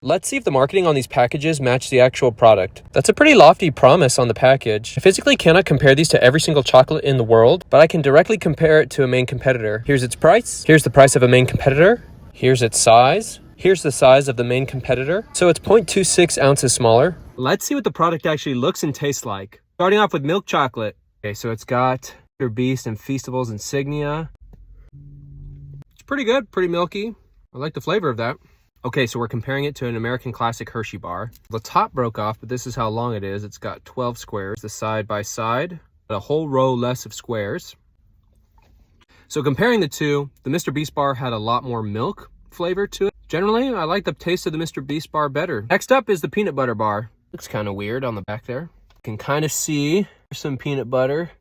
Let's see if the marketing on these packages match the actual product. That's a pretty lofty promise on the package. I physically cannot compare these to every single chocolate in the world, but I can directly compare it to a main competitor. Here's its price. Here's the price of a main competitor. Here's its size. Here's the size of the main competitor. So it's 0.26 ounces smaller. Let's see what the product actually looks and tastes like. Starting off with milk chocolate. Okay, so it's got Mrbeast and Feastables insignia. It's pretty good, pretty milky. I like the flavor of that. Okay, so we're comparing it to an American Classic Hershey bar. The top broke off, but this is how long it is. It's got 12 squares, the side by side, but a whole row less of squares. So comparing the two, the Mrbeast bar had a lot more milk flavor to it. Generally, I like the taste of the Mrbeast bar better. Next up is the peanut butter bar. Looks kind of weird on the back there. You can kind of see some peanut butter.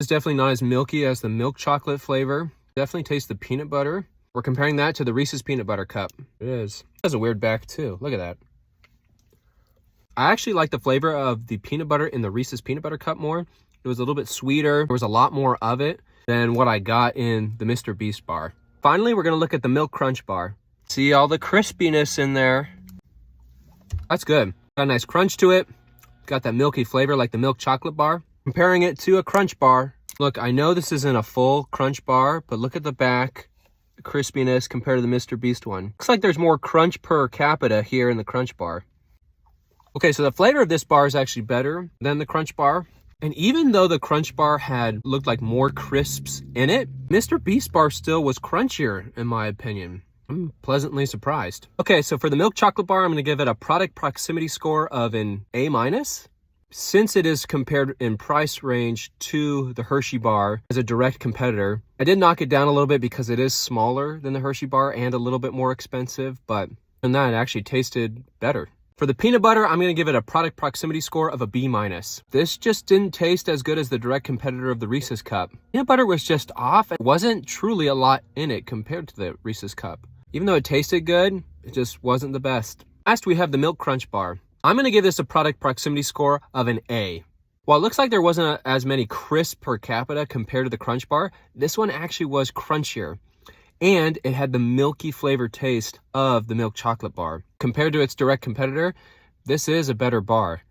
It's definitely not as milky as the milk chocolate flavor. Definitely taste the peanut butter. We're comparing that to the Reese's Peanut Butter Cup. It is. It has a weird back too. Look at that. I actually like the flavor of the peanut butter in the Reese's Peanut Butter Cup more. It was a little bit sweeter. There was a lot more of it than what I got in the Mrbeast bar. Finally, we're going to look at the Milk Crunch bar. See all the crispiness in there. That's good. Got a nice crunch to it. Got that milky flavor like the milk chocolate bar. Comparing it to a crunch bar. Look, I know this isn't a full crunch bar, but look at the back. The crispiness compared to the Mrbeast one. Looks like there's more crunch per capita here in the crunch bar. Okay, so the flavor of this bar is actually better than the crunch bar. And even though the crunch bar had looked like more crisps in it, Mrbeast bar still was crunchier in my opinion. I'm pleasantly surprised. Okay, so for the milk chocolate bar, I'm going to give it a product proximity score of an A-. Since it is compared in price range to the Hershey bar as a direct competitor, I did knock it down a little bit because it is smaller than the Hershey bar and a little bit more expensive, but in that it actually tasted better. For the peanut butter, I'm going to give it a product proximity score of a B-. This just didn't taste as good as the direct competitor of the Reese's Cup. Peanut butter was just off. It wasn't truly a lot in it compared to the Reese's Cup. Even though it tasted good, it just wasn't the best. Last, we have the Milk Crunch bar. I'm going to give this a product proximity score of an A. While it looks like there wasn't as many crisps per capita compared to the Crunch bar, this one actually was crunchier. And it had the milky flavor taste of the milk chocolate bar. Compared to its direct competitor, this is a better bar.